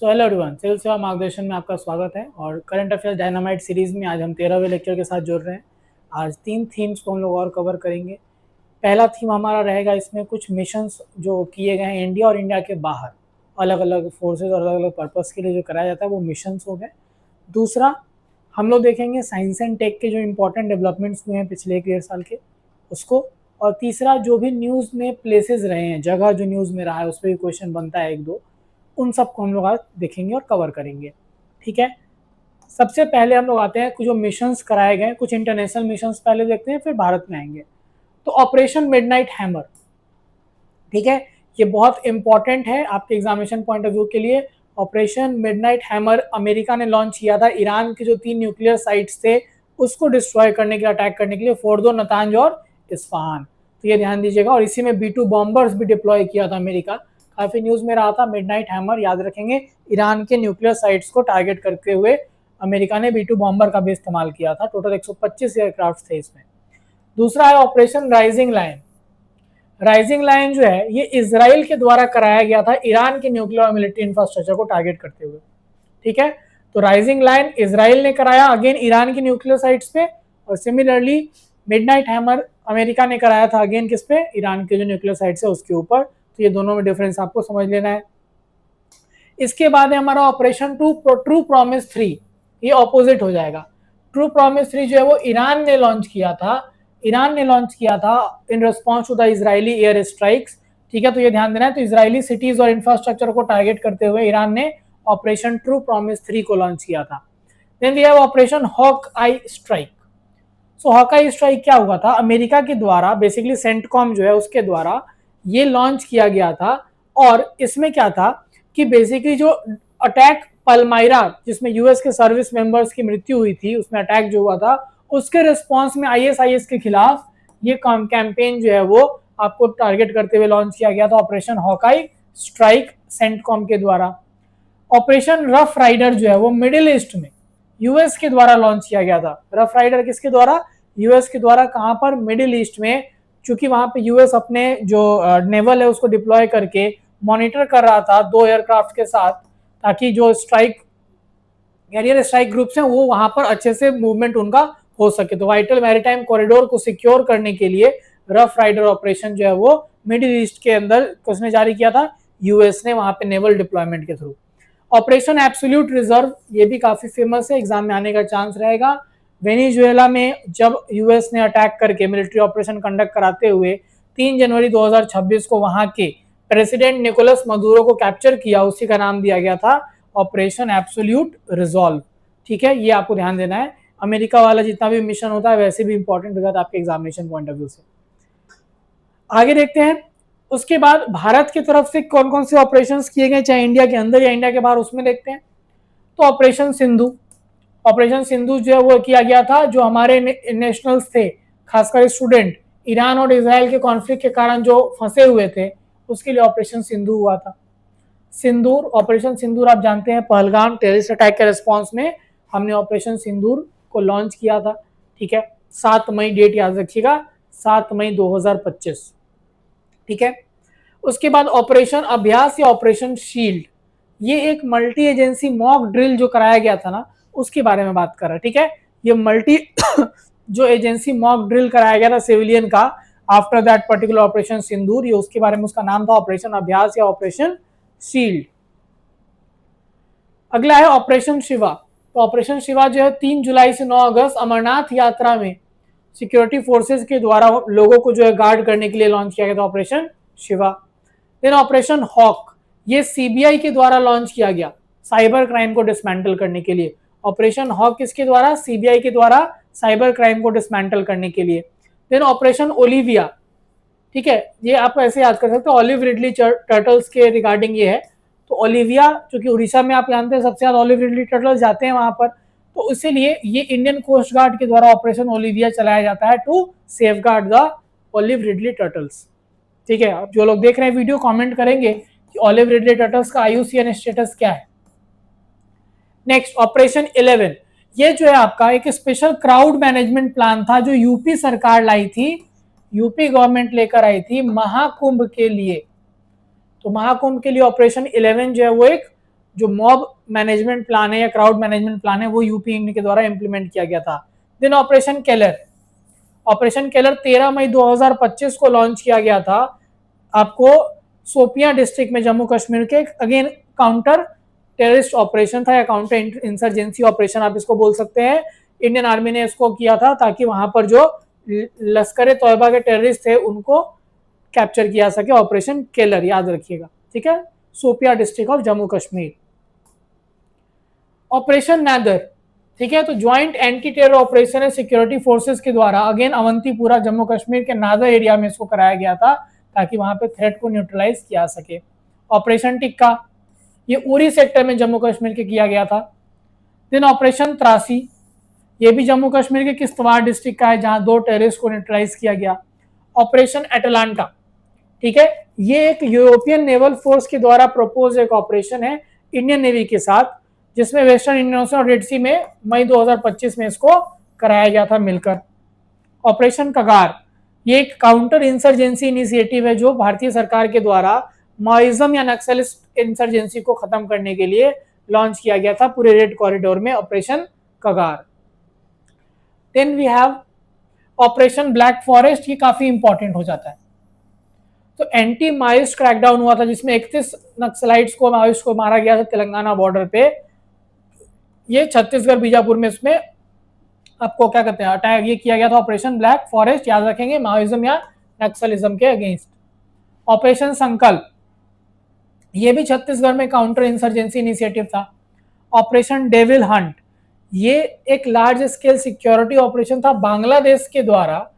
Hello everyone, civil सेवा मार्गदर्शन में आपका स्वागत है। और करंट अफेयर्स डायनामाइट सीरीज में आज हम 13वें लेक्चर के साथ जुड़ रहे हैं। आज 3 थीम्स को हम लोग और कवर करेंगे। पहला थीम हमारा रहेगा, इसमें कुछ मिशंस जो किए गए हैं इंडिया और इंडिया के बाहर, अलग अलग फोर्सेज और अलग अलग पर्पज़ के लिए जो कराया जाता है वो मिशंस हो गए। दूसरा हम लोग देखेंगे साइंस एंड टेक के जो इम्पोर्टेंट डेवलपमेंट्स हुए हैं पिछले 1 डेढ़ साल के उसको। और तीसरा जो भी न्यूज़ में प्लेसेस रहे हैं, जगह जो न्यूज़ में रहा है उस पर भी क्वेश्चन बनता है 1-2, उन सबको हम लोग आज देखेंगे और कवर करेंगे। ठीक है, सबसे पहले हम लोग आते हैं कुछ जो मिशंस कराए गए, कुछ इंटरनेशनल मिशंस पहले देखते हैं, फिर भारत में आएंगे। तो ऑपरेशन मिडनाइट हैमर, ठीक है, ये बहुत इंपॉर्टेंट है आपके एग्जामिनेशन पॉइंट ऑफ व्यू के लिए। ऑपरेशन मिडनाइट हैमर अमेरिका ने लॉन्च किया था ईरान के जो 3 न्यूक्लियर साइट्स थे उसको डिस्ट्रॉय करने के लिए, अटैक करने के लिए, फोर्दो, नतांज और इस्फहान। तो ये ध्यान दीजिएगा। और इसी में B2 बॉम्बर्स भी डिप्लॉय किया था अमेरिका। काफी न्यूज में रहा था। मिडनाइट हैमर याद रखेंगे, ईरान के न्यूक्लियर साइट्स को टारगेट करते हुए अमेरिका ने B2 बॉम्बर का भी इस्तेमाल किया था। टोटल 125 एयरक्राफ्ट थे इसमें। दूसरा है operation rising lion. Rising lion जो है ये इजराइल के द्वारा कराया गया था ईरान के न्यूक्लियर और मिलिट्री इंफ्रास्ट्रक्चर को टारगेट करते हुए। ठीक है, तो राइजिंग लायन इजराइल ने कराया अगेन ईरान की न्यूक्लियर साइट्स पे, और सिमिलरली मिडनाइट हैमर अमेरिका ने कराया था अगेन किस पे, ईरान के जो न्यूक्लियर साइट्स है उसके ऊपर। तो ये दोनों में डिफरेंस आपको समझ लेना है। इसके बाद है हमारा ऑपरेशन ट्रू प्रॉमिस 3। ये ऑपोजिट हो जाएगा। ट्रू प्रॉमिस 3 जो है वो ईरान ने लॉन्च किया था। ईरान ने लॉन्च किया था in response to the Israeli air strikes. ठीक है, तो ये ध्यान देना है। तो इजरायली सिटीज और इंफ्रास्ट्रक्चर को टारगेट करते हुए ईरान ने ऑपरेशन ट्रू प्रॉमिस 3 को लॉन्च किया था। Then we have operation hawk eye strike. So hawk eye strike क्या हुआ था, अमेरिका के द्वारा, बेसिकली सेंटकॉम जो है उसके द्वारा ये लॉन्च किया गया था। और इसमें क्या था कि बेसिकली जो अटैक पलमायरा, जिसमें यूएस के सर्विस मेंबर्स की मृत्यु हुई थी, उसमें अटैक जो हुआ था उसके रिस्पॉन्स में आईएसआईएस के खिलाफ ये कैंपेन जो है वो आपको टारगेट करते हुए लॉन्च किया गया था, ऑपरेशन हॉकाई स्ट्राइक सेंटकॉम के द्वारा। ऑपरेशन रफ राइडर जो है वो मिडिल ईस्ट में यूएस के द्वारा लॉन्च किया गया था। रफ राइडर किसके द्वारा, यूएस के द्वारा। कहां पर, मिडिल ईस्ट में, क्योंकि वहां पे यूएस अपने जो नेवल है उसको डिप्लॉय करके मॉनिटर कर रहा था 2 एयरक्राफ्ट के साथ, ताकि जो स्ट्राइक कैरियर स्ट्राइक ग्रुप्स हैं वो वहां पर अच्छे से मूवमेंट उनका हो सके। तो वाइटल मैरीटाइम कॉरिडोर को सिक्योर करने के लिए रफ राइडर ऑपरेशन जो है वो मिडिल ईस्ट के अंदर किसने जारी किया था, यूएस ने, वहां पे नेवल डिप्लॉयमेंट के थ्रू। ऑपरेशन एब्सोल्यूट रिजर्व, ये भी काफी फेमस है, एग्जाम में आने का चांस रहेगा। वेनेजुएला में जब यूएस ने अटैक करके मिलिट्री ऑपरेशन कंडक्ट कराते हुए 3 जनवरी 2026 को वहां के प्रेसिडेंट निकोलस मदुरो को कैप्चर किया, उसी का नाम दिया गया था ऑपरेशन एब्सोल्यूट रिजॉल्व। ठीक है, ये आपको ध्यान देना है। अमेरिका वाला जितना भी मिशन होता है वैसे भी इंपॉर्टेंट हो जाता है आपके एग्जामिनेशन पॉइंट ऑफ व्यू से। आगे देखते हैं। उसके बाद भारत की तरफ से कौन कौन से ऑपरेशंस किए गए, चाहे इंडिया के अंदर या इंडिया के बाहर, उसमें देखते हैं। तो ऑपरेशन सिंधु, ऑपरेशन सिंधु जो है वो किया गया था। जो हमारे नेशनल्स थे, खासकर स्टूडेंट, ईरान और इजराइल के कॉन्फ्लिक्ट के कारण जो फंसे हुए थे, उसके लिए ऑपरेशन सिंधु हुआ था। सिंदूर, ऑपरेशन सिंदूर आप जानते हैं, पहलगाम टेररिस्ट अटैक के रिस्पॉन्स में हमने ऑपरेशन सिंदूर को लॉन्च किया था। ठीक है, 7 मई, डेट याद रखिएगा, 7 मई 2025। ठीक है, उसके बाद ऑपरेशन अभ्यास या ऑपरेशन शील्ड, ये एक मल्टी एजेंसी मॉक ड्रिल जो कराया गया था ना, उसके बारे में बात कर रहा है। ठीक है, ये मल्टी जो एजेंसी मॉक ड्रिल कराया गया था सिविलियन का आफ्टर दैट पर्टिकुलर ऑपरेशन सिंदूर, ये उसके बारे में, उसका नाम था ऑपरेशन अभ्यास या ऑपरेशन शील्ड। अगला है ऑपरेशन शिवा। तो ऑपरेशन शिवा जो है 3 जुलाई से 9 अगस्त अमरनाथ यात्रा में सिक्योरिटी फोर्सेस के द्वारा लोगों को जो है गार्ड करने के लिए लॉन्च किया गया था operation Shiva. Then operation hawk, ये सीबीआई के द्वारा लॉन्च किया गया साइबर क्राइम को डिसमेंटल करने के लिए। ऑपरेशन हॉक किसके द्वारा, सीबीआई के द्वारा, साइबर क्राइम को डिसमेंटल करने के लिए। देन ऑपरेशन ओलिविया, ठीक है, ये आप ऐसे याद कर सकते हो, ऑलिव रिडली टर्टल्स के रिगार्डिंग ये है। तो ओलिविया, क्योंकि उड़ीसा में आप जानते हैं सबसे ज्यादा ऑलिव रिडली टर्टल्स जाते हैं वहां पर, तो इसीलिए ये इंडियन कोस्ट गार्ड के द्वारा ऑपरेशन ओलिविया चलाया जाता है to safeguard the olive ridley turtles. ठीक है, अब जो लोग देख रहे हैं वीडियो कमेंट करेंगे कि ऑलिव रिडली टर्टल्स का आईयूसीएन स्टेटस क्या है। नेक्स्ट ऑपरेशन 11, ये जो है आपका एक स्पेशल क्राउड मैनेजमेंट प्लान था जो यूपी सरकार लाई थी, यूपी गवर्नमेंट लेकर आई थी महाकुंभ के लिए। तो महाकुंभ के लिए ऑपरेशन 11 जो है वो एक जो मॉब मैनेजमेंट प्लान है या क्राउड मैनेजमेंट प्लान है वो यूपी के द्वारा इंप्लीमेंट किया गया था। Then operation Keller, operation Keller 13 मई 2025 को लॉन्च किया गया था। आपको सोपिया डिस्ट्रिक्ट में जम्मू कश्मीर के अगेन काउंटर टेररिस्ट ऑपरेशन था या काउंटर इंसर्जेंसी ऑपरेशन आप इसको बोल सकते हैं। इंडियन आर्मी ने इसको किया था ताकि वहां पर जो लश्कर तौयबा के टेररिस्ट थे उनको कैप्चर किया सके। ऑपरेशन केलर याद रखिएगा, ठीक है, Shopian district of Jammu Kashmir. Operation Nader, ठीक है, तो ज्वाइंट एंटी टेरर ऑपरेशन है सिक्योरिटी फोर्सेस के द्वारा अगेन अवंतीपुरा जम्मू कश्मीर के नादर एरिया में इसको कराया गया था ताकि वहां पे थ्रेट को न्यूट्रलाइज किया सके। ऑपरेशन टिक्का, ये उरी सेक्टर में जम्मू कश्मीर के किया गया था। देन ऑपरेशन त्रासी, ये भी जम्मू कश्मीर के किश्तवाड़ डिस्ट्रिक्ट का है जहां 2 टेररिस्ट को न्यूट्रलाइज किया गया। ऑपरेशन एटलांटा, ठीक है, ये एक यूरोपियन नेवल फोर्स के द्वारा प्रपोज एक ऑपरेशन है इंडियन नेवी के साथ जिसमें वेस्टर्न इंडियन ओशन और रेड सी में मई 2025 में इसको कराया गया था मिलकर। ऑपरेशन कगार, ये एक काउंटर इंसर्जेंसी इनिशिएटिव है जो भारतीय सरकार के द्वारा माओइज्म या नक्सलिस्ट इंसर्जेंसी को खत्म करने के लिए लॉन्च किया गया था पूरे रेड कॉरिडोर में, operation Kagar. Then we have operation black forest, ये काफी इंपॉर्टेंट हो जाता है। तो एंटी माओइस्ट क्रैकडाउन हुआ था जिसमें 31 नक्सलाइट्स को माओइस्ट को मारा गया था तेलंगाना बॉर्डर पे। ये छत्तीसगढ़ बीजापुर में इसमें आपको क्या कहते हैं अटैक ये किया गया था ऑपरेशन ब्लैक फॉरेस्ट, याद रखेंगे, माओइज्म या नक्सलिज्म के अगेंस्ट। ऑपरेशन संकल्प, ये भी छत्तीसगढ़ में काउंटर इंसर्जेंसी इनिशिएटिव था। ऑपरेशन डेविल हंट, ये एक लार्ज स्केल सिक्योरिटी ऑपरेशन था बांग्लादेश के द्वारा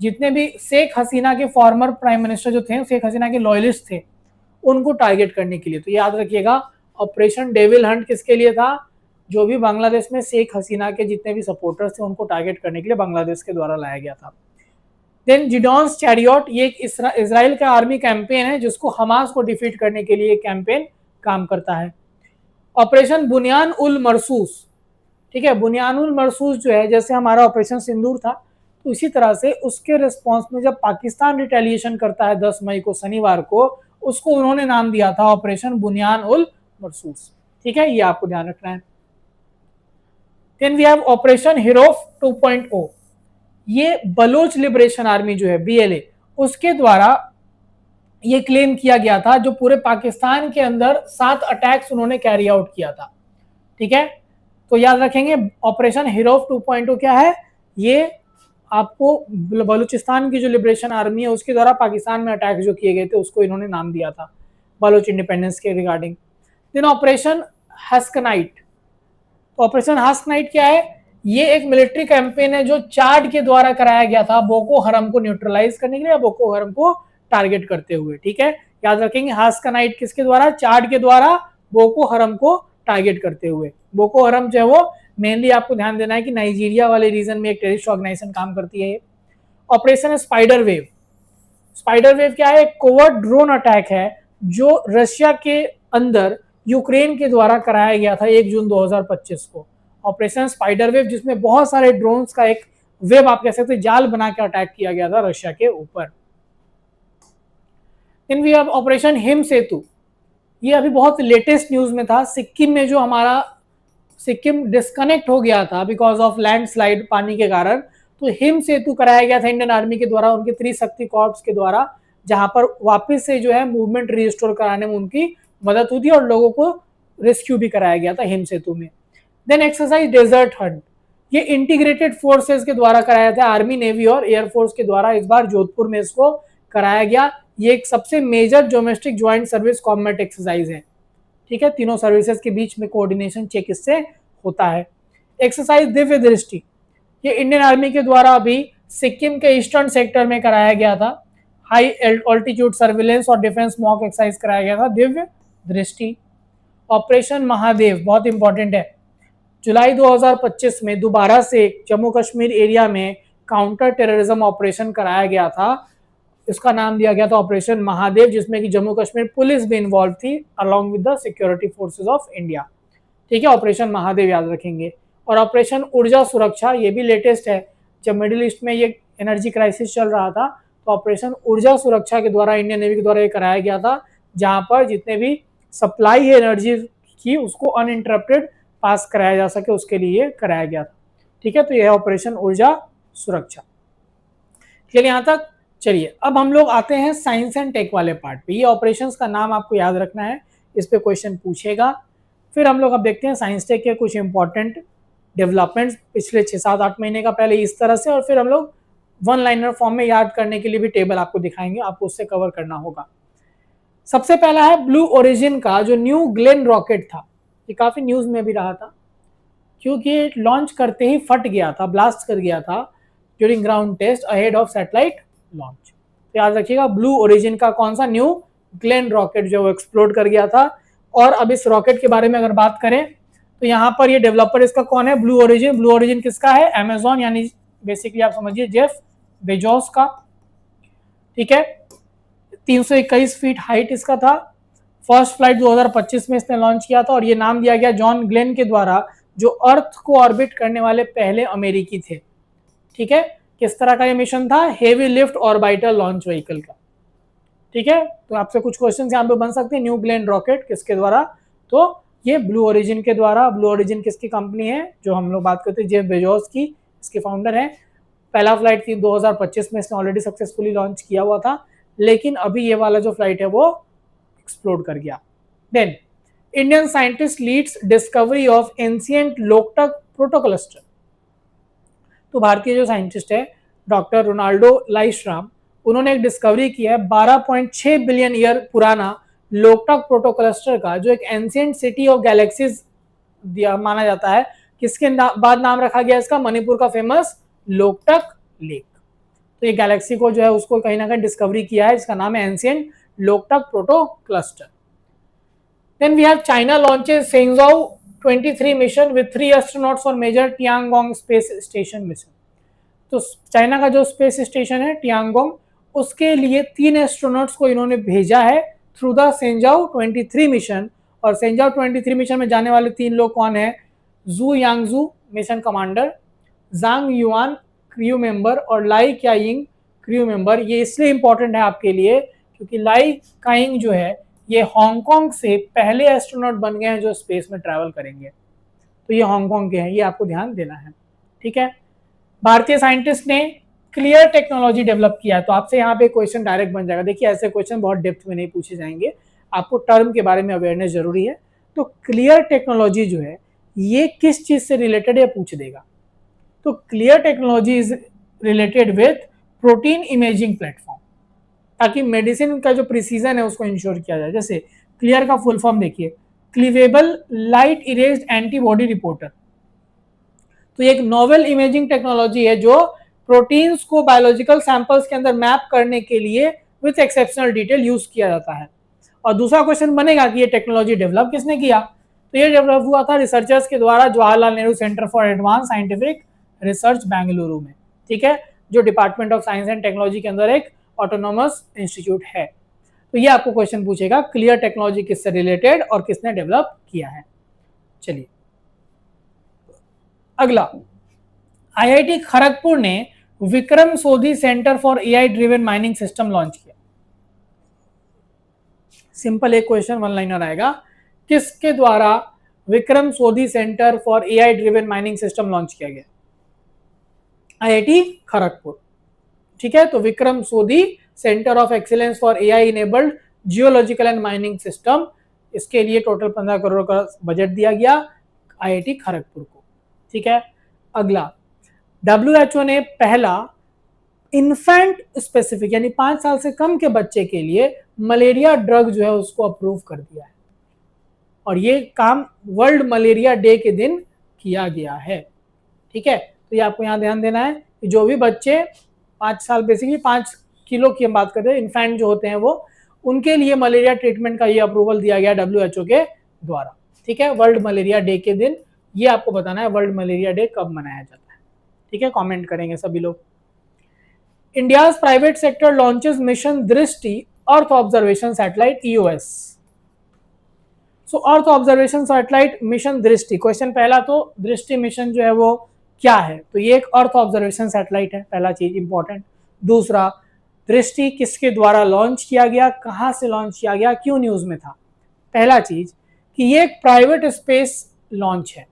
जितने भी शेख हसीना के फॉर्मर प्राइम मिनिस्टर जो थे, शेख हसीना के लॉयलिस्ट थे, उनको टारगेट करने के लिए। तो याद रखिएगा ऑपरेशन डेविल हंट किसके लिए था, जो भी बांग्लादेश में शेख हसीना के जितने भी सपोर्टर्स थे उनको टारगेट करने के लिए बांग्लादेश के द्वारा लाया गया था। देन जिडॉन्स चैरियट, ये एक इजराइल का आर्मी कैंपेन है जिसको हमास को डिफीट करने के लिए कैंपेन काम करता है। ऑपरेशन बुनियान उल मरसूस, ठीक है, बुनियान उल मरसूस जो है जैसे हमारा ऑपरेशन सिंदूर था तो इसी तरह से उसके रिस्पॉन्स में जब पाकिस्तान रिटेलिएशन करता है 10 मई को शनिवार को, उसको उन्होंने नाम दिया था ऑपरेशन बुनियान उल मरसूस, ठीक है, ये आपको ध्यान रखना है। देन वी हैव ऑपरेशन हिरोफ 2.0, ये बलोच लिबरेशन आर्मी जो है BLA उसके द्वारा ये क्लेम किया गया था जो पूरे पाकिस्तान के अंदर 7 अटैक्स उन्होंने कैरी आउट किया था, ठीक है। तो याद रखेंगे ऑपरेशन हिरोफ 2.0 क्या है, ये आपको बलूचिस्तान की जो लिबरेशन आर्मी है उसके द्वारा पाकिस्तान में अटैक जो किए गए थे उसको इन्होंने नाम दिया था बलोच इंडिपेंडेंस के रिगार्डिंग। देन ऑपरेशन हस्कनाइट, ऑपरेशन हस्कनाइट क्या है, ये एक मिलिट्री कैंपेन है जो चाड के द्वारा कराया गया था बोको हरम को न्यूट्रलाइज करने के लिए, बोको हरम को टारगेट करते हुए, ठीक है, याद रखेंगे हस्कनाइट किसके द्वारा, चाड के द्वारा बोको हरम को टारगेट करते हुए। बोको हरम जो है वो मेनली आपको ध्यान देना है कि नाइजीरिया वाले रीजन में एक टेररिस्ट ऑर्गेनाइजेशन काम करती है। Operation spider wave, spider wave क्या है, एक कोवर्ट ड्रोन अटैक है जो रशिया के अंदर यूक्रेन के द्वारा कराया गया था 1 जून 2025 को। ऑपरेशन स्पाइडर वेव जिसमें बहुत सारे ड्रोन्स का एक वेब आप कह सकते हैं जाल बना के अटैक किया गया था रशिया के ऊपर। इन वी हैव ऑपरेशन हिम सेतु, ये अभी बहुत लेटेस्ट न्यूज में था, सिक्किम में जो हमारा सिक्किम डिस्कनेक्ट हो गया था बिकॉज ऑफ लैंडस्लाइड पानी के कारण, तो हिम सेतु कराया गया था इंडियन आर्मी के द्वारा उनके त्रिशक्ति कॉर्प्स के द्वारा, जहां पर वापस से जो है मूवमेंट रिस्टोर कराने में उनकी मदद हुई थी और लोगों को रेस्क्यू भी कराया गया था हिम सेतु में। देन एक्सरसाइज डेजर्ट हंट, ये इंटीग्रेटेड फोर्सेस के द्वारा कराया था आर्मी नेवी और एयरफोर्स के द्वारा, इस बार जोधपुर में इसको कराया गया। ये एक सबसे major domestic joint service combat exercise है, ठीक है, तीनों सर्विसेज के बीच में कोऑर्डिनेशन चेक इससे होता है। एक्सरसाइज दिव्य दृष्टि, ये इंडियन आर्मी के द्वारा अभी सिक्किम के ईस्टर्न सेक्टर में कराया गया था, हाई ऑल्टीट्यूड सर्विलेंस और डिफेंस मॉक एक्सरसाइज कराया गया था दिव्य दृष्टि। ऑपरेशन महादेव बहुत इंपॉर्टेंट है, जुलाई 2025 में दोबारा से जम्मू कश्मीर एरिया में काउंटर टेररिज्म ऑपरेशन कराया गया था, इसका नाम दिया गया था ऑपरेशन महादेव, जिसमें कि जम्मू कश्मीर पुलिस भी इन्वॉल्व थी along with the security forces of India, ठीक है, ऑपरेशन महादेव याद रखेंगे। और ऑपरेशन ऊर्जा सुरक्षा, ये भी लेटेस्ट है, जब मिडिल ईस्ट में ये एनर्जी क्राइसिस चल रहा था तो ऑपरेशन ऊर्जा सुरक्षा के द्वारा इंडियन नेवी के द्वारा ये कराया गया था, जहां पर जितने भी सप्लाई है एनर्जी कि उसको अनइंटरप्टेड पास कराया जा सके, उसके लिए कराया गया था। ठीक है, तो यह ऑपरेशन ऊर्जा सुरक्षा। चलिए यहाँ तक। चलिए अब हम लोग आते हैं साइंस एंड टेक वाले पार्ट पे। ये ऑपरेशंस का नाम आपको याद रखना है, इस पे क्वेश्चन पूछेगा। फिर हम लोग अब देखते हैं साइंस टेक के कुछ इंपॉर्टेंट डेवलपमेंट्स पिछले 6-7-8 महीने का पहले इस तरह से, और फिर हम लोग वन लाइनर फॉर्म में याद करने के लिए भी टेबल आपको दिखाएंगे, आपको उससे कवर करना होगा। सबसे पहला है ब्लू ओरिजिन का जो न्यू ग्लेन रॉकेट था। ये काफी न्यूज में भी रहा था क्योंकि लॉन्च करते ही फट गया था, ब्लास्ट कर गया था during ground test ahead of satellite launch. तो याद रखिएगा ब्लू ओरिजिन का कौन सा न्यू ग्लेन रॉकेट जो वो एक्सप्लोड कर गया था। और अब इस रॉकेट के बारे में अगर बात करें तो यहाँ पर ये डेवलपर इसका कौन है, ब्लू ओरिजिन। ब्लू ओरिजिन किसका है, अमेजॉन, यानी बेसिकली आप समझिए जेफ बेजोस का। ठीक है, 321 फीट हाइट इसका था। फर्स्ट फ्लाइट 2025 में इसने लॉन्च किया था और ये नाम दिया गया जॉन ग्लेन के द्वारा, जो अर्थ को ऑर्बिट करने वाले पहले अमेरिकी थे। ठीक है, किस तरह का ये मिशन था, heavy lift orbital launch vehicle का। ठीक है, तो आपसे कुछ क्वेश्चंस यहाँ पे बन सकते हैं। न्यू ग्लेन रॉकेट किसके द्वारा, तो ये ब्लू ओरिजिन के द्वारा। ब्लू ओरिजिन किसकी कंपनी है, जो हम लोग बात करते हैं जेफ बेजोस की, इसके फाउंडर हैं। पहला फ्लाइट थी 2025 में, इसने ऑलरेडी सक्सेसफुली लॉन्च किया हुआ था, लेकिन अभी ये वाला जो फ्लाइट है वो एक्सप्लोड कर गया। Then Indian scientist leads discovery of ancient Loktak protocluster. तो भारतीय जो साइंटिस्ट है डॉक्टर रोनाल्डो लाइश्राम, उन्होंने एक डिस्कवरी की है 12.6 बिलियन ईयर पुराना लोकटक प्रोटोक्लस्टर का, जो एक एंशिएंट सिटी ऑफ गैलेक्सीज माना जाता है। किसके बाद नाम रखा गया इसका, मणिपुर का फेमस लोकटक लेक। तो ये गैलेक्सी को जो है उसको कहीं ना कहीं डिस्कवरी किया है, इसका नाम है ancient Loktak protocluster. Then we have China launches Shenzhou 23 mission with 3 astronauts for major Tiangong space station mission. तो चाइना का जो स्पेस स्टेशन है टियांगोंग, उसके लिए 3 एस्ट्रोनॉट्स को इन्होंने भेजा है थ्रू द सेंजाओ 23 मिशन। और सेंजाओ 23 मिशन में जाने वाले 3 लोग कौन है, जू यांगजू मिशन कमांडर, जांग युआन क्रू मेंबर और लाई क्याइंग क्रू मेंबर। ये इसलिए इंपॉर्टेंट है आपके लिए क्योंकि लाई काइंग जो है ये हांगकांग से पहले एस्ट्रोनॉट बन गए हैं जो स्पेस में ट्रैवल करेंगे। तो ये हांगकांग के हैं, ये आपको ध्यान देना है। ठीक है, भारतीय साइंटिस्ट ने क्लियर टेक्नोलॉजी डेवलप किया है। तो आपसे यहाँ पे क्वेश्चन डायरेक्ट बन जाएगा। देखिए ऐसे क्वेश्चन बहुत डेप्थ में नहीं पूछे जाएंगे, आपको टर्म के बारे में अवेयरनेस जरूरी है। तो क्लियर टेक्नोलॉजी जो है ये किस चीज से रिलेटेड है पूछ देगा। तो clear technology is related with protein imaging platform, ताकि मेडिसिन का जो प्रिसीजन है उसको इंश्योर किया जाए। जैसे क्लियर का फुल फॉर्म देखिए, क्लीवेबल लाइट इरेज्ड एंटीबॉडी रिपोर्टर। तो ये एक नोवेल इमेजिंग टेक्नोलॉजी है जो प्रोटीन्स को बायोलॉजिकल सैंपल्स के अंदर मैप करने के लिए विथ एक्सेप्शनल डिटेल यूज किया जाता है। और दूसरा क्वेश्चन बनेगा कि ये टेक्नोलॉजी डेवलप किसने किया, तो ये डेवलप हुआ था रिसर्चर्स के द्वारा Jawaharlal Nehru centre for advance scientific research Bengaluru में। ठीक है, जो department of science and technology के अंदर एक ऑटोनोमस इंस्टीट्यूट है। तो ये आपको क्वेश्चन पूछेगा क्लियर टेक्नोलॉजी किससे रिलेटेड और किसने डेवलप किया है। चलिए अगला, आईआईटी खड़गपुर ने विक्रम सोधी centre for AI driven mining system launch किया। सिंपल एक क्वेश्चन वन लाइनर आएगा, किसके द्वारा विक्रम सोधी centre for AI driven mining system launch किया गया, आईआईटी खड़गपुर। ठीक है, तो विक्रम सोधी centre of excellence for AI enabled geological and mining system, इसके लिए टोटल 15 करोड़ का बजट दिया गया आईआईटी खड़गपुर को। ठीक है, अगला, WHO ने पहला इन्फेंट स्पेसिफिक यानी 5 साल से कम के बच्चे के लिए मलेरिया ड्रग जो है उसको अप्रूव कर दिया है। और ये काम वर्ल्ड मलेरिया डे के दिन किया गया है। ठीक है, तो ये आपको यहाँ ध्यान देना है कि जो भी बच्चे 5 साल, बेसिकली 5 किलो की हम बात करते हैं, इन्फेंट जो होते हैं वो, उनके लिए मलेरिया ट्रीटमेंट का ये अप्रूवल दिया गया WHO के द्वारा। ठीक है, वर्ल्ड मलेरिया डे के दिन ये आपको बताना है वर्ल्ड मलेरिया डे कब मनाया जाता है। ठीक है, कमेंट करेंगे सभी लोग। India's private sector launches mission दृष्टि अर्थ ऑब्जर्वेशन सैटेलाइट EOS। सो अर्थ ऑब्जर्वेशन सैटेलाइट मिशन दृष्टि, क्वेश्चन पहला तो दृष्टि मिशन जो है वो क्या है, तो ये एक अर्थ ऑब्जर्वेशन सैटेलाइट है, पहला चीज इंपॉर्टेंट। दूसरा, दृष्टि किसके द्वारा लॉन्च किया गया, कहां से लॉन्च किया गया, क्यों न्यूज में था। पहला चीज कि ये एक प्राइवेट स्पेस लॉन्च है,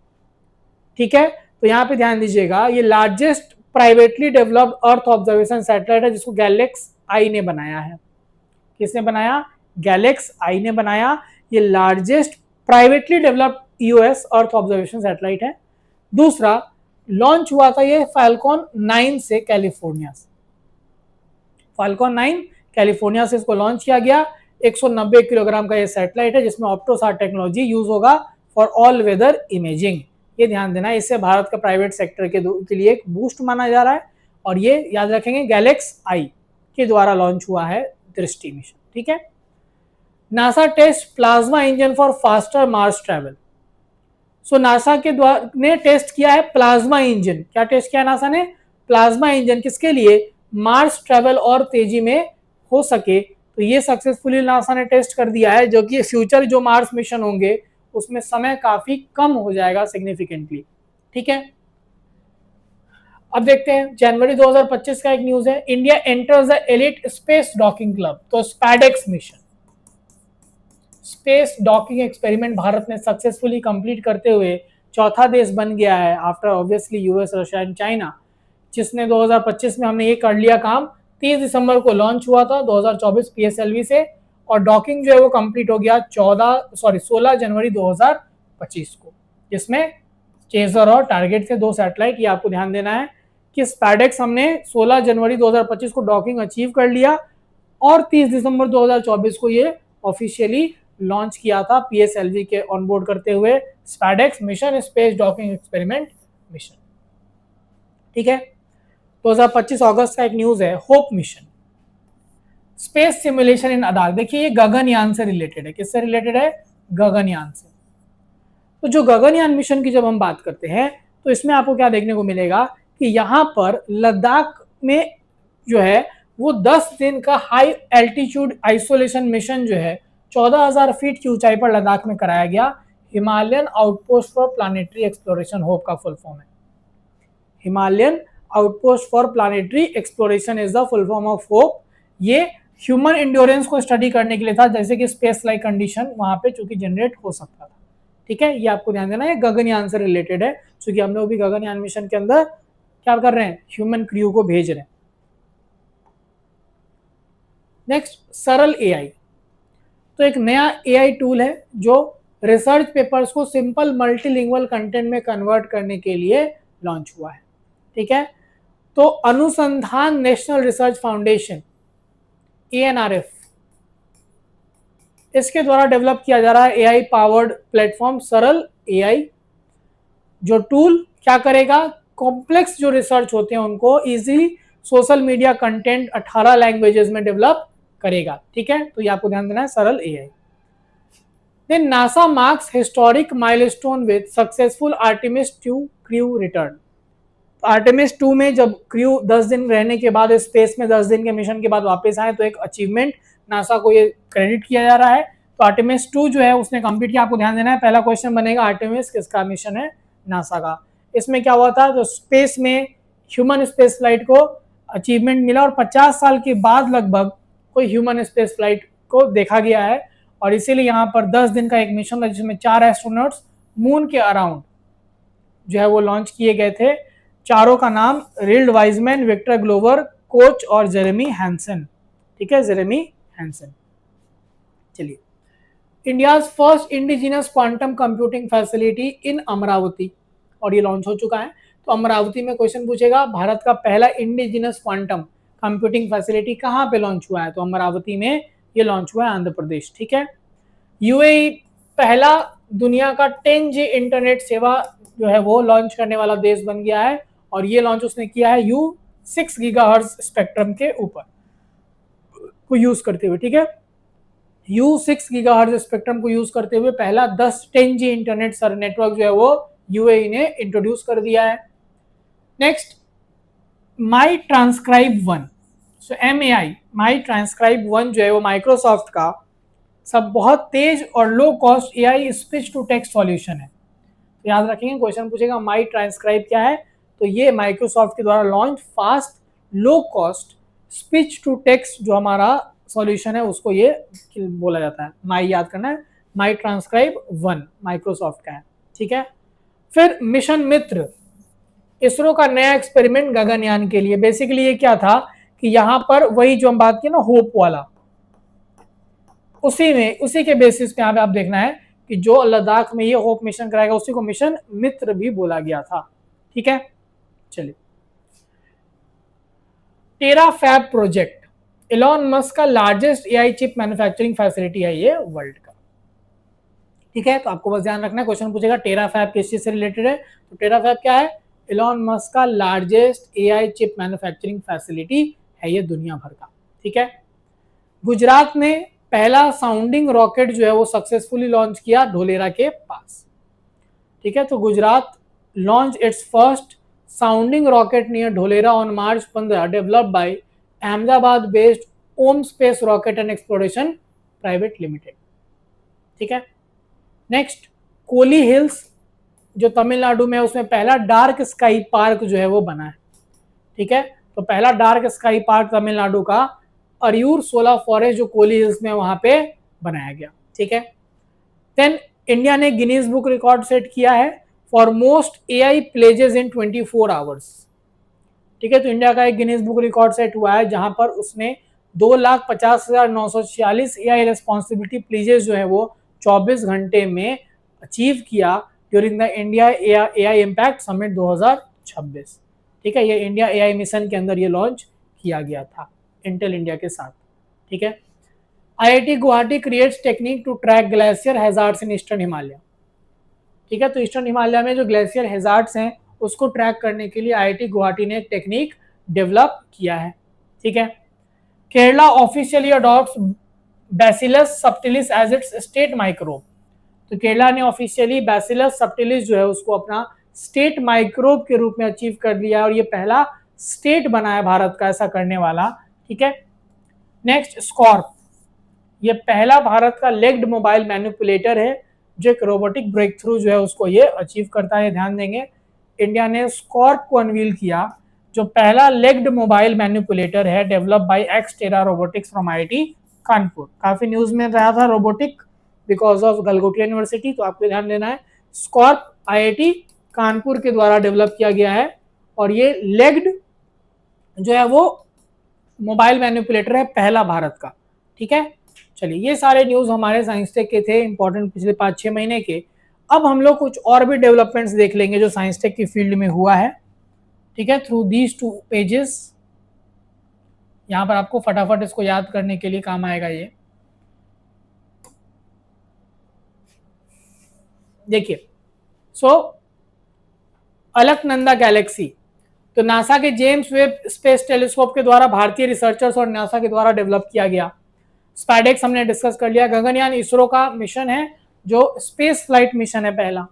ठीक है। तो यहाँ पे ध्यान दीजिएगा, ये largest privately developed earth observation satellite है जिसको गैलेक्स आई ने बनाया है। किसने बनाया? गैलेक्स आई ने बनाया। ये largest privately developed EOS earth observation satellite है। दूसरा, लॉन्च हुआ था ये फाल्कन 9 से कैलिफोर्निया से। फाल्कन 9 कैलिफोर्निया से इसको लॉन्च किया गया। 190 किलोग्राम का ये सैटेलाइट है जिसमें ऑप्टोसार टेक्नोलॉजी यूज होगा फॉर ऑल वेदर इमेजिंग। ये ध्यान देना है, इससे भारत का प्राइवेट सेक्टर के लिए एक बूस्ट माना जा रहा है। और ये याद रखेंगे गैलेक्स आई के द्वारा लॉन्च हुआ है दृष्टि मिशन, ठीक है। NASA test plasma engine for faster Mars travel. So NASA के द्वारा ने टेस्ट किया है प्लाज्मा इंजन। क्या टेस्ट किया नासा ने? Plasma engine. किसके लिए? मार्स ट्रैवल और तेजी में हो सके। तो ये सक्सेसफुली नासा ने टेस्ट कर दिया है, जो कि फ्यूचर जो मार्स मिशन होंगे उसमें समय काफी कम हो जाएगा सिग्निफिकेंटली, ठीक है। अब देखते हैं जनवरी 2025 का एक न्यूज है, India enters the elite space docking club. तो SpaDeX mission, space docking experiment Bharat ने सक्सेसफुली कंप्लीट करते हुए चौथा देश बन गया है after obviously US, Russia and China, जिसने 2025 में हमने ये कर लिया काम। 30 दिसंबर को लॉन्च हुआ था 2024 पीएसएलवी से, और डॉकिंग जो है वो कंप्लीट हो गया 16 जनवरी 2025 को, जिसमें चेजर और टारगेट थे 2 सैटेलाइट। ये आपको ध्यान देना है कि स्पैडेक्स हमने 16 जनवरी 2025 को डॉकिंग अचीव कर लिया और 30 दिसंबर 2024 को ये ऑफिशियली लॉन्च किया था पीएसएलवी के ऑनबोर्ड करते हुए SpaDeX mission, space docking experiment mission, ठीक है। 2025 अगस्त का एक न्यूज है, होप मिशन, स्पेस सिमुलेशन इन लद्दाख। देखिए ये गगनयान से रिलेटेड है। किससे रिलेटेड है? गगनयान से। तो जो गगनयान मिशन की जब हम बात करते हैं तो इसमें आपको क्या देखने को मिलेगा कि यहाँ पर लद्दाख में जो है वो 10 दिन का हाई एल्टीट्यूड आइसोलेशन मिशन जो है 14,000 फीट की ऊंचाई पर लद्दाख में कराया गया। Himalayan outpost for planetary exploration, hope का फुल फॉर्म है। Himalayan outpost for planetary exploration is the full form of hope. ये ह्यूमन इंड्योरेंस को स्टडी करने के लिए था, जैसे कि स्पेस लाइक कंडीशन वहां पे चूंकि जनरेट हो सकता था, ठीक है। ये आपको ध्यान देना है, गगनयान से रिलेटेड है, क्योंकि हम लोग भी गगनयान मिशन के अंदर क्या कर रहे हैं? ह्यूमन क्रू को भेज रहे हैं। नेक्स्ट, सरल एआई। तो एक नया एआई टूल है जो रिसर्च पेपर्स को सिंपल मल्टीलिंगुअल कंटेंट में कन्वर्ट करने के लिए लॉन्च हुआ है, ठीक है। तो अनुसंधान नेशनल रिसर्च फाउंडेशन ANRF, इसके द्वारा डेवलप किया जा रहा है एआई पावर्ड प्लेटफॉर्म सरल एआई। जो टूल क्या करेगा? कॉम्प्लेक्स जो रिसर्च होते हैं उनको easily social media content 18 languages में डेवलप करेगा, ठीक है। तो ये आपको ध्यान देना है, Saral AI. Then NASA marks historic milestone with successful Artemis 2 crew return. Artemis 2 में जब क्रू 10 दिन रहने के बाद स्पेस में 10 दिन के मिशन के बाद वापस आए तो एक अचीवमेंट नासा को ये क्रेडिट किया जा रहा है। तो आर्टेमिस 2 जो है उसने कंप्लीट किया। आपको ध्यान देना है, पहला क्वेश्चन बनेगा आर्टेमिस किसका मिशन है? नासा का। इसमें क्या हुआ था? जो स्पेस में ह्यूमन स्पेस फ्लाइट को अचीवमेंट मिला और 50 साल के बाद लगभग कोई ह्यूमन स्पेस फ्लाइट को देखा गया है, और इसीलिए यहाँ पर 10 दिन का एक मिशन था जिसमें 4 एस्ट्रोनॉट्स मून के अराउंड जो है वो लॉन्च किए गए थे। चारों का नाम रिल्ड वाइजमैन, विक्टर ग्लोवर, कोच और जेरेमी हैंसन, ठीक है, जेरेमी हैंसन। चलिए, India's first indigenous quantum computing facility in Amravati, और ये लॉन्च हो चुका है। तो अमरावती में क्वेश्चन पूछेगा भारत का पहला इंडिजिनस क्वांटम कंप्यूटिंग फैसिलिटी कहाँ पे लॉन्च हुआ है? तो अमरावती में ये लॉन्च हुआ है, आंध्र प्रदेश, ठीक है। यूएई पहला दुनिया का 10G इंटरनेट सेवा जो है वो लॉन्च करने वाला देश बन गया है, और ये लॉन्च उसने किया है U6 गीगाहर्ट्ज स्पेक्ट्रम के ऊपर को यूज करते हुए, ठीक है। U6 गीगाहर्ट्ज स्पेक्ट्रम को यूज करते हुए पहला 10G इंटरनेट नेटवर्क जो है वो यूएई ने इंट्रोड्यूस कर दिया है। नेक्स्ट, माई ट्रांसक्राइब 1। सो MAI, माई ट्रांसक्राइब 1 जो है वो माइक्रोसॉफ्ट का सब बहुत तेज और low cost AI speech to text solution है। तो याद रखेंगे, क्वेश्चन पूछेगा माई ट्रांसक्राइब क्या है? तो ये माइक्रोसॉफ्ट के द्वारा launch fast low cost speech to text जो हमारा सॉल्यूशन है उसको ये बोला जाता है। माई याद करना है, माई ट्रांसक्राइब 1 माइक्रोसॉफ्ट का है, ठीक है। फिर मिशन मित्र, इसरो का नया एक्सपेरिमेंट गगनयान के लिए। बेसिकली ये क्या था कि यहाँ पर वही जो हम बात की ना होप वाला, उसी के बेसिस पे यहाँ पे आप देखना है कि जो लद्दाख में ये होप मिशन कराएगा उसी को मिशन मित्र भी बोला गया था, ठीक है। चलिए, टेराफैब प्रोजेक्ट, एलॉन मस्क का largest AI chip manufacturing facility है ये वर्ल्ड का, ठीक है। तो आपको बस ध्यान रखना है, क्वेश्चन पूछेगा टेराफैब किस चीज से रिलेटेड है, तो टेराफैब क्या है, एलॉन मस्क का largest AI chip manufacturing facility है ये दुनिया भर का, ठीक है। गुजरात ने पहला साउंडिंग रॉकेट जो है वो सक्सेसफुली लॉन्च किया ढोलेरा के पास, ठीक है। तो Gujarat launch its first sounding rocket near Dholera on March 15, developed by Ahmedabad based Om space rocket and exploration private limited, ठीक है। नेक्स्ट, कोली हिल्स जो तमिलनाडु में, उसमें पहला डार्क स्काई पार्क जो है वो बना है, ठीक है। तो पहला डार्क स्काई पार्क तमिलनाडु का अरियूर सोला फॉरेस्ट जो कोली हिल्स में वहां पे बनाया गया, ठीक है। देन इंडिया ने गिनीज बुक रिकॉर्ड सेट किया है for most AI pledges in 24 hours, ठीक है। तो इंडिया का एक गिनीज बुक रिकॉर्ड सेट हुआ है जहां पर उसने 2,50,946 एआई रेस्पॉन्सिबिलिटी प्लेजेस जो है वो 24 घंटे में अचीव किया during the India AI impact summit 2026, ठीक है। ये इंडिया एआई मिशन के अंदर ये लॉन्च किया गया था इंटेल इंडिया के साथ, ठीक है। IIT Guwahati creates technique to track glacier hazards in eastern Himalaya, ठीक है। तो ईस्टर्न हिमालय में जो ग्लेशियर हैजार्ड्स हैं उसको ट्रैक करने के लिए आईआईटी गुवाहाटी ने एक टेक्निक डेवलप किया है, ठीक है। Kerala officially adopts bacillus subtilis as its state microbe, तो केरला ने ऑफिशियली बैसिलस सबटिलिस जो है उसको अपना स्टेट माइक्रोब के रूप में अचीव कर लिया और ये पहला स्टेट बना है भारत का ऐसा करने वाला, ठीक है। नेक्स्ट, स्कॉर्प, ये पहला भारत का लेग्ड मोबाइल मैनिपुलेटर है जो एक रोबोटिक ब्रेक थ्रू जो है उसको ये अचीव करता है। ध्यान देंगे, इंडिया ने स्कॉर्प को अनवील किया जो पहला लेग्ड मोबाइल मैनिपुलेटर है, develop by Xterra robotics from IIT Kanpur. काफी न्यूज में रहा था robotic because of Galgotia university, तो आपको ध्यान देना है स्कॉर्प आईआईटी कानपुर के द्वारा डेवलप किया गया है और ये लेग्ड जो है वो मोबाइल मैनिपुलेटर है पहला भारत का, ठीक है। चलिए, ये सारे न्यूज हमारे साइंस टेक के थे इंपॉर्टेंट पिछले 5-6 महीने के। अब हम लोग कुछ और भी डेवलपमेंट्स देख लेंगे जो साइंस टेक की फील्ड में हुआ है, ठीक है, थ्रू दीज 2 पेजेस। यहां पर आपको फटाफट इसको याद करने के लिए काम आएगा ये। देखिए, अलकनंदा गैलेक्सी, तो नासा के जेम्स वेब स्पेस टेलीस्कोप के द्वारा भारतीय रिसर्चर्स और नासा के द्वारा डेवलप किया गया। स्पाइडेक्स हमने डिस्कस कर लिया। गगनयान इसरो का मिशन है जो स्पेस फ्लाइट मिशन है पहला।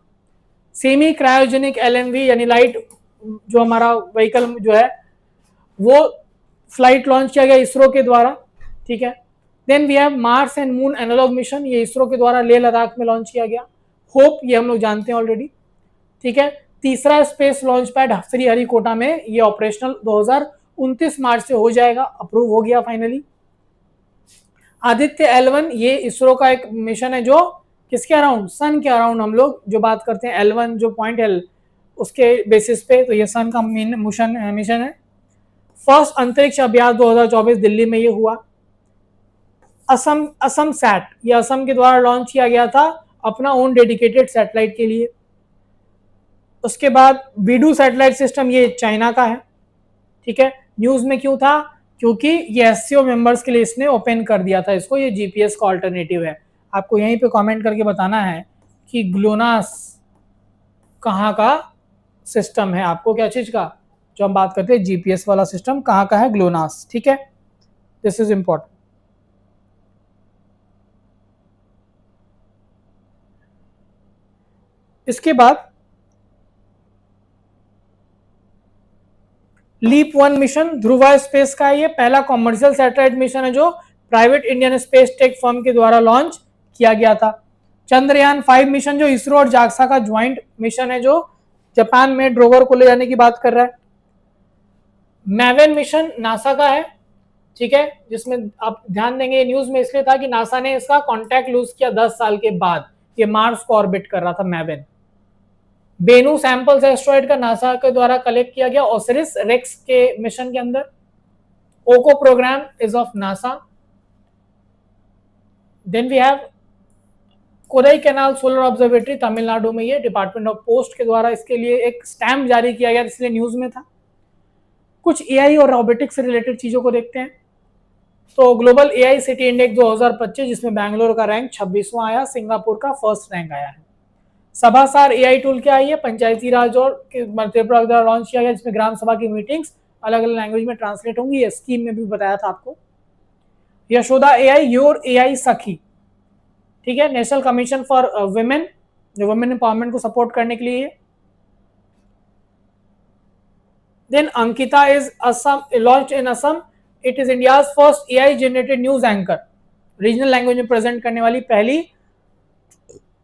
सेमी क्रायोजेनिक एलएमवी यानी लाइट जो हमारा व्हीकल जो है वो फ्लाइट लॉन्च किया गया इसरो के द्वारा, ठीक है। Then we have Mars and moon analogue mission, ये इसरो के द्वारा लेह लद्दाख में लॉन्च किया गया। होप, ये हम लोग जानते हैं ऑलरेडी, ठीक है। तीसरा स्पेस लॉन्च पैड श्रीहरिकोटा में, ये ऑपरेशनल 2029 मार्च से हो जाएगा, अप्रूव हो गया फाइनली। आदित्य L1, ये इसरो का एक मिशन है जो किसके अराउंड, सन के अराउंड हम लोग जो बात करते हैं, L1 जो पॉइंट है उसके बेसिस पे, तो ये सन का मिशन है। फर्स्ट अंतरिक्ष अभ्यास 2024 दिल्ली में ये हुआ। असम सैट, ये असम के द्वारा लॉन्च किया गया था अपना ओन डेडिकेटेड सैटेलाइट के लिए। उसके बाद बीडू सैटेलाइट सिस्टम, ये चाइना का है, ठीक है। न्यूज में क्यों था, क्योंकि ये एससीओ मेंबर्स के लिए इसने ओपन कर दिया था इसको, ये जीपीएस का ऑल्टरनेटिव है। आपको यहीं पे कमेंट करके बताना है कि ग्लोनास कहाँ का सिस्टम है, आपको क्या चीज का, जो हम बात करते हैं जीपीएस वाला सिस्टम कहाँ का है, ग्लोनास, ठीक है। This is important. इसके बाद लीप 1 मिशन ध्रुवा स्पेस का, ये पहला कॉमर्शियल सैटेलाइट मिशन है जो private Indian space tech firm के द्वारा लॉन्च किया गया था। चंद्रयान 5 मिशन जो इसरो और जाक्सा का ज्वाइंट मिशन है जो जापान में रोवर को ले जाने की बात कर रहा है। मैवेन मिशन नासा का है ठीक है, जिसमें आप ध्यान देंगे न्यूज में इसलिए था कि नासा ने इसका कॉन्टैक्ट लूज किया 10 साल के बाद। ये मार्स को ऑर्बिट कर रहा था मैवेन। बेनू सैंपल्स एस्ट्रॉइड का नासा के द्वारा कलेक्ट किया गया ओसिरिस रेक्स के मिशन के अंदर। OCO program is of NASA. Then we have Kodaikanal solar observatory Tamil Nadu में, ये डिपार्टमेंट ऑफ पोस्ट के द्वारा इसके लिए एक स्टैम्प जारी किया गया, इसलिए न्यूज में था। कुछ एआई और रोबोटिक्स से रिलेटेड चीजों को देखते हैं। तो ग्लोबल एआई सिटी इंडेक्स 2025 जिसमें बैंगलोर का रैंक 26वां आया, सिंगापुर का फर्स्ट रैंक आया है। सभासार एआई टूल क्या है? पंचायती राज और त्रिपुरा द्वारा लॉन्च किया गया, जिसमें ग्राम सभा की मीटिंग्स अलग अलग लैंग्वेज में ट्रांसलेट होंगी। ये स्कीम में भी बताया था आपको। Yashoda AI, your AI Sakhi, ठीक है, नेशनल कमीशन फॉर वुमेन, जो वुमेन एम्पावरमेंट को सपोर्ट करने के लिए। Then Ankita is Assam, launched in Assam. It is India's first AI generated news anchor, regional language में प्रेजेंट करने वाली पहली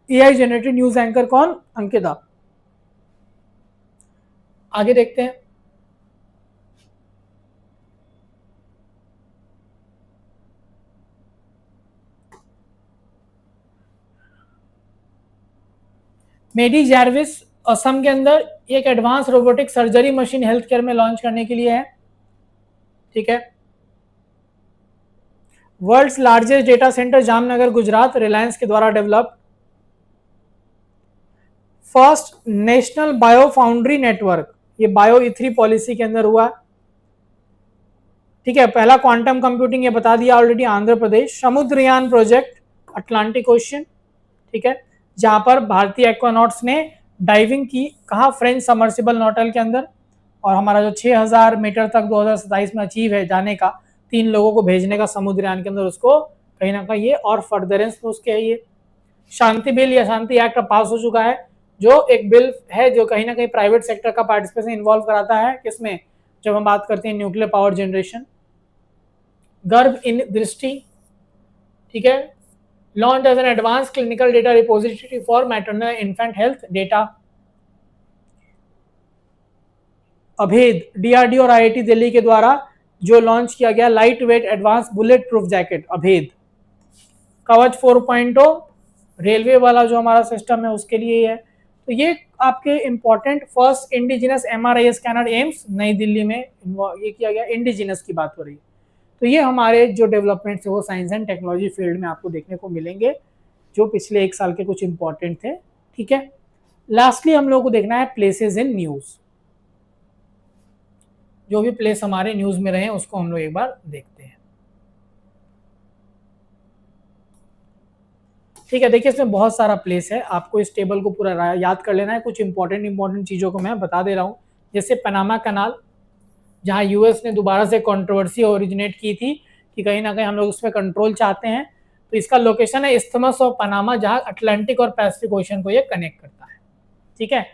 एआई जनरेटेड न्यूज एंकर कौन? अंकिता। आगे देखते हैं। मेडी जैर्विस असम के अंदर एक advance robotic surgery machine health care में लॉन्च करने के लिए है। ठीक है। World's largest data centre Jamnagar Gujarat, Reliance के द्वारा develop. First national bio foundry network, ये बायो ई3 पॉलिसी के अंदर हुआ। ठीक है। पहला क्वांटम कंप्यूटिंग, ये बता दिया already, Andhra Pradesh. Samudrayaan project Atlantic ocean, ठीक है, जहां पर भारतीय एक्वानॉट्स ने डाइविंग की, कहा? फ्रेंच सबमर्सिबल नॉटल के अंदर। और हमारा जो 6000 मीटर तक 2027 में अचीव है जाने का, 3 लोगों को भेजने का समुद्रयान के अंदर, उसको कहीं ना कहीं ये और फर्दरेंस में उसके है। ये शांति बिल या शांति एक्ट पास हो चुका है, जो एक बिल है जो कहीं ना कहीं प्राइवेट सेक्टर का पार्टिसिपेशन इन्वॉल्व कराता है। किसमें? जब हम बात करते हैं न्यूक्लियर पावर जनरेशन। गर्भ इन दृष्टि, ठीक है, launch as an advance clinical data repository for maternal infant health data. Abhed, DRDO और आईआईटी दिल्ली के द्वारा जो लॉन्च किया गया light weight advance bullet proof jacket Abhed. Kavach 4.0 railway वाला जो हमारा सिस्टम है उसके लिए है। तो ये आपके important first indigenous MRI scanner AIIMS नई दिल्ली में ये किया गया, इंडिजिनस की बात हो रही है। तो ये हमारे जो डेवलपमेंट्स है वो साइंस एंड टेक्नोलॉजी फील्ड में आपको देखने को मिलेंगे, जो पिछले 1 साल के कुछ इंपॉर्टेंट थे। ठीक है। लास्टली हम लोग को देखना है प्लेसेस इन न्यूज। जो भी प्लेस हमारे न्यूज में रहे उसको हम लोग एक बार देखते हैं। ठीक है। देखिए इसमें बहुत सारा प्लेस है, आपको इस टेबल को पूरा याद कर लेना है। कुछ इंपॉर्टेंट चीजों को मैं बता दे रहा हूँ। जैसे पनामा कनाल, जहाँ यूएस ने दोबारा से कंट्रोवर्सी ओरिजिनेट की थी कि कहीं ना कहीं हम लोग उस पर कंट्रोल चाहते हैं। तो इसका लोकेशन है इस्थमस ऑफ पनामा, जहाँ अटलांटिक और पैसिफिक ओशन को ये कनेक्ट करता है। ठीक है।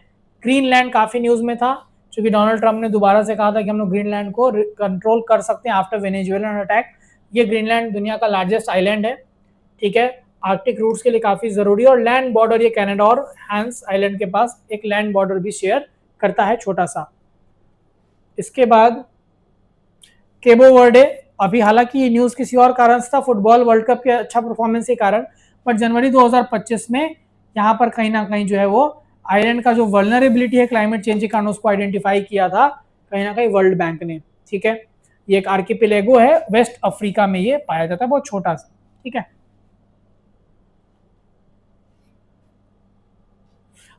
ग्रीनलैंड काफी न्यूज में था, क्योंकि डोनाल्ड ट्रंप ने दोबारा से कहा था कि हम लोग ग्रीनलैंड को कंट्रोल कर सकते हैं आफ्टर वेनेजुएलन अटैक। ये ग्रीनलैंड दुनिया का लार्जेस्ट आइलैंड है। ठीक है। आर्कटिक रूट्स के लिए काफी जरूरी है। और लैंड बॉर्डर ये कनाडा और हैंस आइलैंड के पास एक लैंड बॉर्डर भी शेयर करता है, छोटा सा। इसके बाद केबो वर्डे, अभी हालांकि ये न्यूज किसी और कारण से था, फुटबॉल वर्ल्ड कप के अच्छा परफॉर्मेंस के कारण, पर जनवरी 2025 में यहाँ पर कहीं ना कहीं जो है वो आइलैंड का जो वल्नरेबिलिटी है क्लाइमेट चेंज के कारण, उसको आइडेंटिफाई किया था कहीं ना कहीं वर्ल्ड बैंक ने। ठीक है। ये एक आर्किपेलेगो है, वेस्ट अफ्रीका में ये पाया जाता है, बहुत छोटा सा। ठीक है।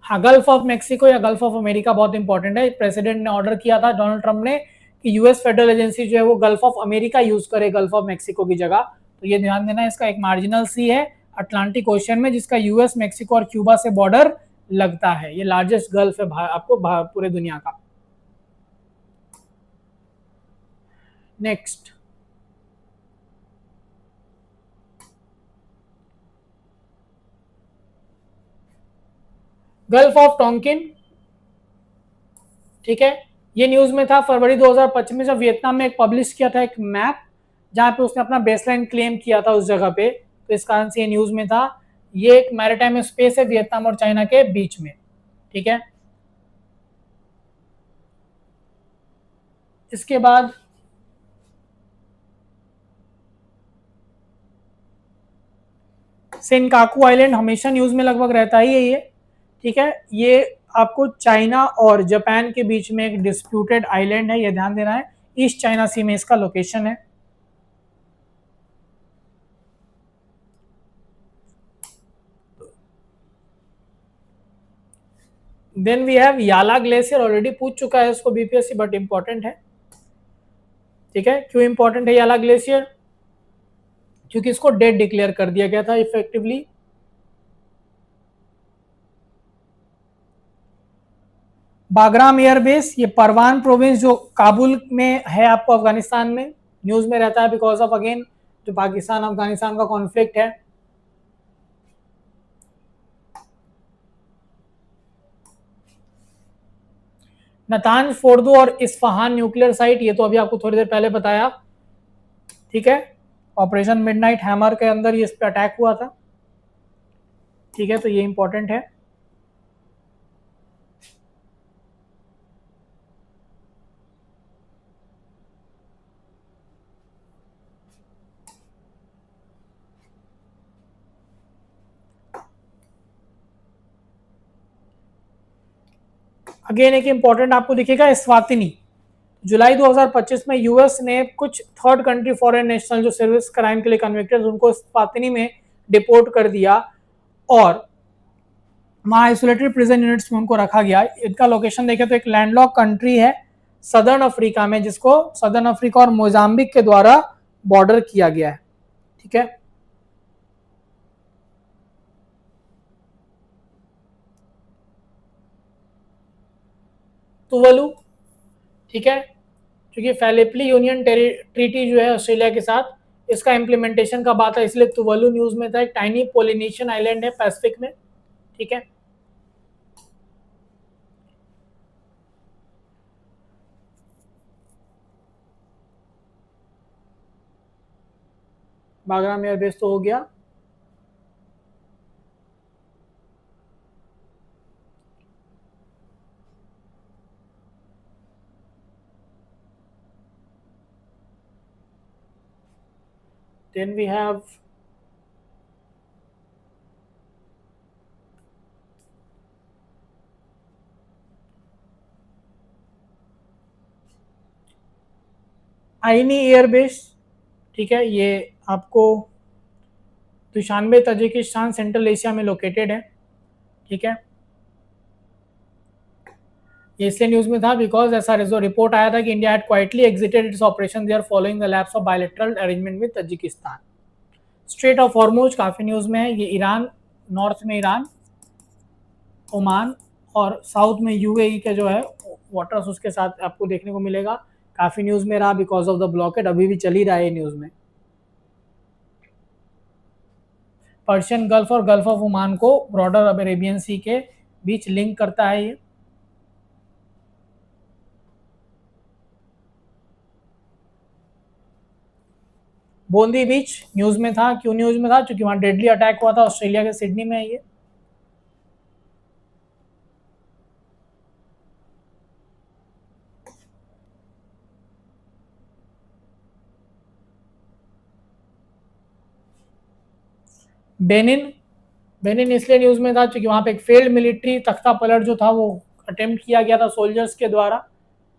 हाँ, गल्फ ऑफ मेक्सिको या गल्फ ऑफ अमेरिका बहुत इंपॉर्टेंट है। प्रेसिडेंट ने ऑर्डर किया था डोनाल्ड ट्रंप ने कि यूएस फेडरल एजेंसी जो है वो गल्फ ऑफ अमेरिका यूज करे गल्फ ऑफ मेक्सिको की जगह। तो ये ध्यान देना, इसका एक मार्जिनल सी है अटलांटिक ओशन में, जिसका यूएस, मेक्सिको और क्यूबा से बॉर्डर लगता है। ये लार्जेस्ट गल्फ है आपको पूरे दुनिया का। Next, gulf of Tonkin. ठीक है। ये न्यूज में था फरवरी 2025 में, जब वियतनाम में एक पब्लिश किया था एक मैप, जहां पे उसने अपना बेसलाइन क्लेम किया था उस जगह पे। तो इस कारण से ये न्यूज में था। ये एक मैरिटाइम स्पेस है वियतनाम और चाइना के बीच में। ठीक है। इसके बाद सेनकाकू आइलैंड हमेशा न्यूज़ में लगभग रहता ही है ये, ठीक है। ये आपको चाइना और जापान के बीच में एक डिस्प्यूटेड आइलैंड है, ये ध्यान देना है। ईस्ट चाइना सी में इसका लोकेशन है। देन वी हैव याला ग्लेशियर, ऑलरेडी पूछ चुका है इसको बीपीएससी, बट इंपॉर्टेंट है, ठीक है। क्यों इंपॉर्टेंट है याला ग्लेशियर? क्योंकि इसको डेड डिक्लेयर कर दिया गया था इफेक्टिवली। बागराम एयरबेस, ये परवान प्रोविंस जो काबुल में है आपको अफगानिस्तान में, न्यूज में रहता है बिकॉज ऑफ अगेन जो पाकिस्तान अफगानिस्तान का कॉन्फ्लिक्ट है। नतांज फोर्दो और इस्फहान न्यूक्लियर साइट, ये तो अभी आपको थोड़ी देर पहले बताया, ठीक है। ऑपरेशन मिडनाइट हैमर के अंदर ये इस पे अटैक हुआ था, ठीक है, तो ये इंपॉर्टेंट है। अगेन एक इंपॉर्टेंट आपको दिखेगा स्वातिनी, जुलाई 2025 में यूएस ने कुछ थर्ड कंट्री फॉरेन नेशनल जो सर्विस क्राइम के लिए कन्विक्टेड उनको स्वातिनी में डिपोर्ट कर दिया और वहाँ आइसोलेटेड प्रिजन यूनिट्स में उनको रखा गया। इनका लोकेशन देखें तो एक लैंडलॉक कंट्री है सदर्न अफ्रीका में, जिसको सदर्न अफ्रीका और मोजाम्बिक के द्वारा बॉर्डर किया गया है, ठीक है। तुवालू, ठीक है, क्योंकि फेलिपली यूनियन ट्रीटी जो है ऑस्ट्रेलिया के साथ, इसका इम्प्लीमेंटेशन का बात है, इसलिए तुवालू न्यूज में था। एक टाइनी पोलिनेशियन आइलैंड है पैसिफिक में, ठीक है। बागराम एयरबेस तो हो गया। Then we have आइनी एयरबेस, ठीक है, ये आपको दुशानबे तजिकिस्तान सेंट्रल एशिया में लोकेटेड है, ठीक है। ये इसलिए न्यूज में था बिकॉज ऐसा रिपोर्ट आया था कि India had quietly exited its operation there following the lapse of bilateral arrangement with Tajikistan. Strait of Hormuz काफी न्यूज में है, ये ईरान, नॉर्थ में ईरान, ओमान और साउथ में यूएई के जो है वाटर्स उसके साथ आपको देखने को मिलेगा। काफी न्यूज में रहा बिकॉज ऑफ द ब्लॉकेड, अभी भी चल ही रहा है न्यूज में। पर्शियन गल्फ और गल्फ ऑफ ओमान को ब्रॉडर अरेबियन सी के बीच लिंक करता है ये। बोंदी बीच न्यूज में था, क्यों न्यूज में था? क्योंकि वहां डेडली अटैक हुआ था, ऑस्ट्रेलिया के सिडनी में है ये। बेनिन, बेनिन इसलिए न्यूज में था क्योंकि वहां पे एक फेल्ड मिलिट्री तख्ता पलट जो था वो अटेम्प्ट किया गया था सोल्जर्स के द्वारा,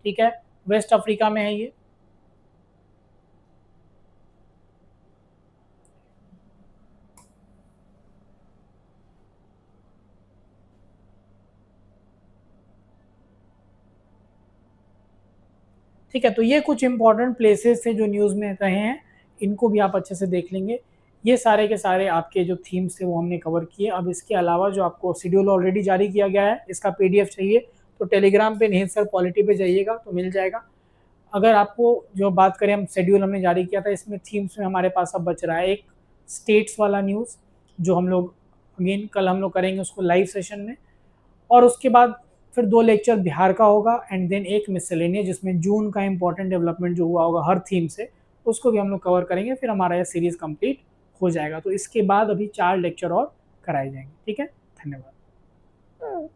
ठीक है। वेस्ट अफ्रीका में है ये। ठीक है, तो ये कुछ इंपॉर्टेंट प्लेसेस थे जो न्यूज़ में रहे हैं, इनको भी आप अच्छे से देख लेंगे। ये सारे के सारे आपके जो थीम्स थे वो हमने कवर किए। अब इसके अलावा जो आपको शेड्यूल ऑलरेडी जारी किया गया है, इसका पीडीएफ चाहिए तो टेलीग्राम पे निहित सर पॉलिटी पे जाइएगा तो मिल जाएगा। अगर आपको जो बात करें, हम शेड्यूल हमने जारी किया था, इसमें थीम्स में हमारे पास अब बच रहा है एक स्टेट्स वाला न्यूज़, जो हम लोग अगेन कल हम लोग करेंगे उसको लाइव सेशन में, और उसके बाद फिर 2 लेक्चर बिहार का होगा एंड देन एक मिसलेनियस जिसमें जून का इंपॉर्टेंट डेवलपमेंट जो हुआ होगा हर थीम से, उसको भी हम लोग कवर करेंगे। फिर हमारा यह सीरीज कंप्लीट हो जाएगा। तो इसके बाद अभी 4 लेक्चर और कराए जाएंगे, ठीक है। धन्यवाद।